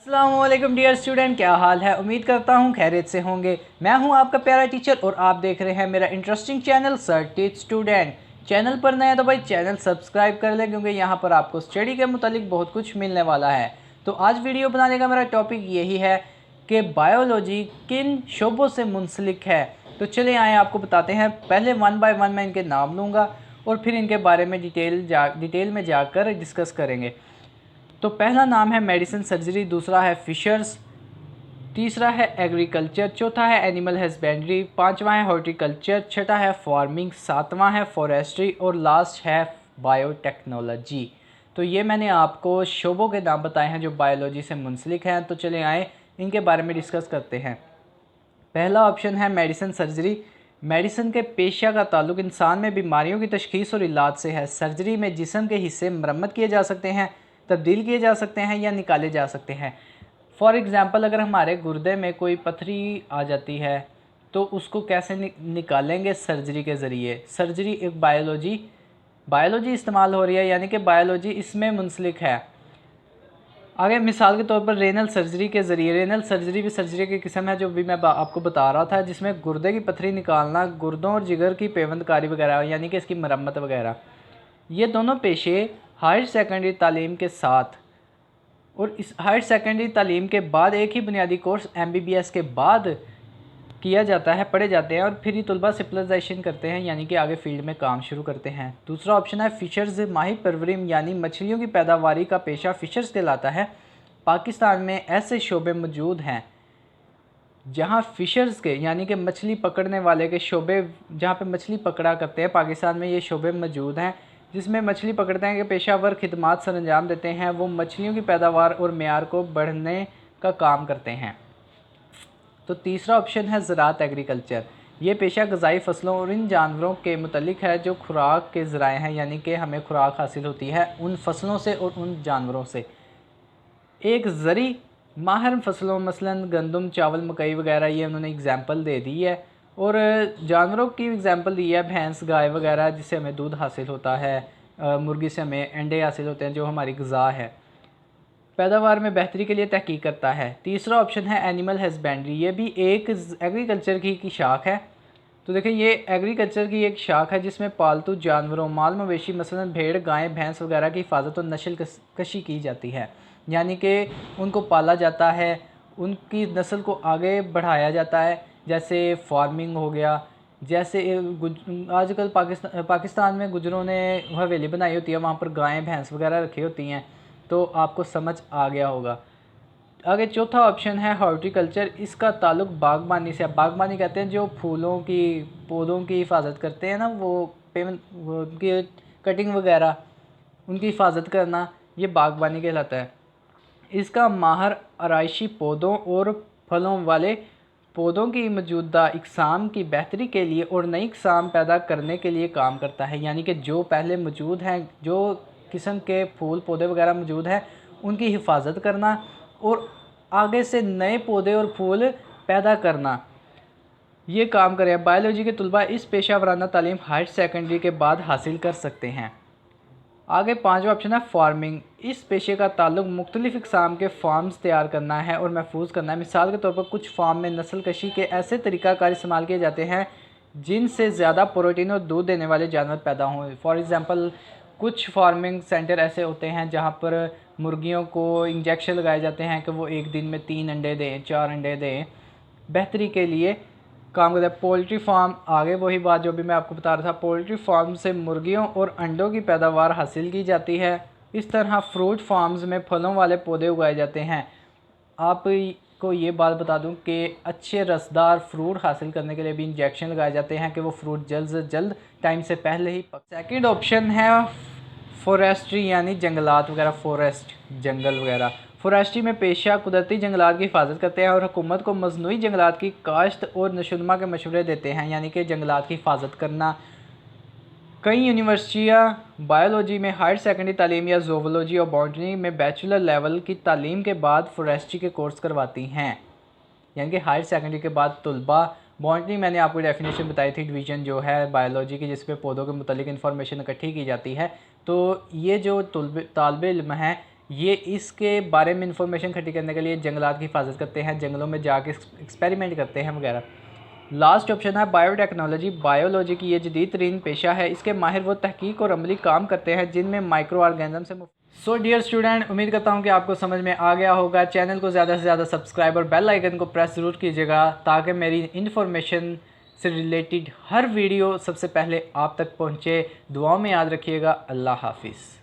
अस्सलामुअलैकुम dear student, क्या हाल है। उम्मीद करता हूँ खैरियत से होंगे। मैं हूँ आपका प्यारा टीचर और आप देख रहे हैं मेरा interesting channel sir teach student. Channel पर नया तो भाई चैनल सब्सक्राइब कर लें, क्योंकि यहाँ पर आपको स्टडी के मुतालिक बहुत कुछ मिलने वाला है। तो आज वीडियो बनाने का मेरा टॉपिक यही है कि बायोलॉजी किन शोबों से मुंसलिक है। तो चले आए आपको बताते हैं। पहले वन बाय वन मैं इनके नाम लूँगा और फिर इनके बारे में डिटेल में जाकर डिस्कस करेंगे। तो पहला नाम है मेडिसिन सर्जरी, दूसरा है फिशर्स, तीसरा है एग्रीकल्चर, चौथा है एनिमल हस्बेंड्री, पांचवा है हॉर्टिकल्चर, छठा है फार्मिंग, सातवां है फॉरेस्ट्री और लास्ट है बायोटेक्नोलॉजी। तो ये मैंने आपको शोबों के नाम बताए हैं जो बायोलॉजी से मुंसलिक हैं। तो चले आए इनके बारे में डिस्कस करते हैं। पहला ऑप्शन है मेडिसिन सर्जरी। मेडिसिन के पेशा का ताल्लुक इंसान में बीमारियों की तशखीस और इलाज से है। सर्जरी में जिस्म के हिस्से मरम्मत किए जा सकते हैं, तब्दील किए जा सकते हैं या निकाले जा सकते हैं। फॉर एग्ज़ाम्पल, अगर हमारे गुर्दे में कोई पथरी आ जाती है तो उसको कैसे निकालेंगे? सर्जरी के ज़रिए। सर्जरी एक बायोलॉजी इस्तेमाल हो रही है, यानी कि बायोलॉजी इसमें मुंसलिक है। आगे मिसाल के तौर पर रेनल सर्जरी के ज़रिए। रेनल सर्जरी भी सर्जरी की किस्म है जो भी मैं आपको बता रहा था, जिसमें गुर्दे की पथरी निकालना, गुर्दों और जिगर की पेवंदकारी वगैरह, यानी कि इसकी मरम्मत वगैरह। ये दोनों पेशे हायर सेकेंडरी तालीम के साथ और इस हायर सेकेंडरी तालीम के बाद एक ही बुनियादी कोर्स MBBS के बाद किया जाता है, पढ़े जाते हैं और फिर ही तलबा स्पेशलाइजेशन करते हैं, यानी कि आगे फील्ड में काम शुरू करते हैं। दूसरा ऑप्शन है फिशर्स, माही परवरी यानी मछलियों की पैदावारी का पेशा फिशर्स कहलाता है। पाकिस्तान में ऐसे शोबे मौजूद हैं जहां फिशर्स के यानी कि मछली पकड़ने वाले के शोबे, जहां पे मछली पकड़ा करते हैं, पाकिस्तान में ये शोबे मौजूद हैं, जिसमें मछली पकड़ते हैं कि पेशावर खिदमात सर अंजाम देते हैं। वो मछलियों की पैदावार और मेयार को बढ़ने का काम करते हैं। तो तीसरा ऑप्शन है ज़राअत एग्रीकल्चर। ये पेशा ग़ज़ाई फसलों और इन जानवरों के मुतल्लिक है जो खुराक के ज़राए हैं, यानी कि हमें खुराक हासिल होती है उन फसलों से और उन जानवरों से। एक ज़री माहर फसलों मसलन गंदम, चावल, मकई वगैरह, ये उन्होंने एग्ज़ाम्पल दे दी है। और जानवरों की एग्ज़ाम्पल दी है भैंस, गाय वगैरह, जिससे हमें दूध हासिल होता है। मुर्गी से हमें अंडे हासिल होते हैं जो हमारी ग़िज़ा है। पैदावार में बेहतरी के लिए तहकीक करता है। तीसरा ऑप्शन है एनिमल हस्बेंड्री। ये भी एक एग्रीकल्चर की शाख है। तो देखें, ये एग्रीकल्चर की एक शाख है जिसमें पालतू जानवरों, माल मवेशी मसलन भेड़, गाय, भैंस वगैरह की हिफाजत और नस्ल कशी की जाती है, यानी कि उनको पाला जाता है, उनकी नस्ल को आगे बढ़ाया जाता है। जैसे फार्मिंग हो गया, जैसे आजकल पाकिस्तान में गुजरों ने हवेली बनाई होती है, वहाँ पर गायें भैंस वगैरह रखी होती हैं। तो आपको समझ आ गया होगा। आगे चौथा ऑप्शन है हॉर्टिकल्चर। इसका ताल्लुक बागबानी से। बागबानी कहते हैं जो फूलों की, पौधों की हिफाजत करते हैं ना, वो उनकी कटिंग वगैरह, उनकी हिफाजत करना, ये बागबानी कहलाता है। इसका माहर आराइशी पौधों और फलों वाले पौधों की मौजूदा इकसाम की बेहतरी के लिए और नई इकसाम पैदा करने के लिए काम करता है, यानी कि जो पहले मौजूद हैं, जो किस्म के फूल पौधे वगैरह मौजूद हैं, उनकी हिफाजत करना और आगे से नए पौधे और फूल पैदा करना, ये काम करें। बायोलॉजी के तलबा इस पेशा वराना तालीम हायर सेकेंडरी के बाद हासिल कर सकते हैं। आगे पांचवा ऑप्शन है फार्मिंग। इस पेशे का ताल्लुक मुख्तलिफ़ इकसाम के फार्म्स तैयार करना है और महफूज करना है। मिसाल के तौर पर कुछ फार्म में नस्ल कशी के ऐसे तरीक़ाकार इस्तेमाल किए जाते हैं जिनसे ज़्यादा प्रोटीन और दूध देने वाले जानवर पैदा हों। फॉर एग्ज़ाम्पल, कुछ फार्मिंग सेंटर ऐसे होते हैं जहाँ पर मुर्गियों को इंजेक्शन लगाए जाते हैं कि वो एक दिन में 3 अंडे दें, 4 अंडे दें, बेहतरी के लिए काम करता है। पोल्ट्री फार्म, आगे वही बात जो भी मैं आपको बता रहा था, पोल्ट्री फार्म से मुर्गियों और अंडों की पैदावार हासिल की जाती है। इस तरह फ्रूट फार्म्स में फलों वाले पौधे उगाए जाते हैं। आपको ये बात बता दूं कि अच्छे रसदार फ्रूट हासिल करने के लिए भी इंजेक्शन लगाए जाते हैं कि वो फ्रूट जल्द से जल्द टाइम से पहले ही पक। सेकेंड ऑप्शन है फॉरेस्ट्री, यानी जंगलात वगैरह, फॉरेस्ट, जंगल वगैरह। फॉरेस्ट्री में पेशा कुदरती जंगलात की हिफाजत करते हैं और हुकूमत को मजनूई जंगलात की काश्त और नशोनुमा के मशवरे देते हैं, यानी कि जंगलात की हिफाजत करना। कई यूनिवर्सिटियाँ बायोलॉजी में हायर सेकेंडरी तालीम या ज़ूवोलॉजी और बॉटनी में बैचलर लेवल की तालीम के बाद फॉरेस्ट्री के कोर्स करवाती हैं, यानी कि हायर सेकेंडरी के बाद तलबा। बॉटनी मैंने आपको डेफिनेशन बताई थी, डिवीज़न जो है बायोलॉजी की, जिसपे पौधों के मुतालिक इन्फॉर्मेशन इकट्ठी की जाती है। तो ये जो तालिब इल्म हैं, ये इसके बारे में इंफॉर्मेशन इकट्ठी करने के लिए जंगलात की हिफाजत करते हैं, जंगलों में जाके एक्सपेरिमेंट करते हैं वगैरह। लास्ट ऑप्शन है बायोटेक्नोलॉजी। बायोलॉजी की ये जदीद तरीन पेशा है। इसके माहिर वो तहकीक और अमली काम करते हैं जिनमें माइक्रो ऑर्गेनिज्म से सो डियर स्टूडेंट, उम्मीद करता हूँ कि आपको समझ में आ गया होगा। चैनल को ज़्यादा से ज़्यादा सब्सक्राइब और बेल आइकन को प्रेस ज़रूर कीजिएगा ताकि मेरी इन्फॉर्मेशन से रिलेटेड हर वीडियो सबसे पहले आप तक पहुँचे। दुआओं में याद रखिएगा। अल्लाह हाफिज़।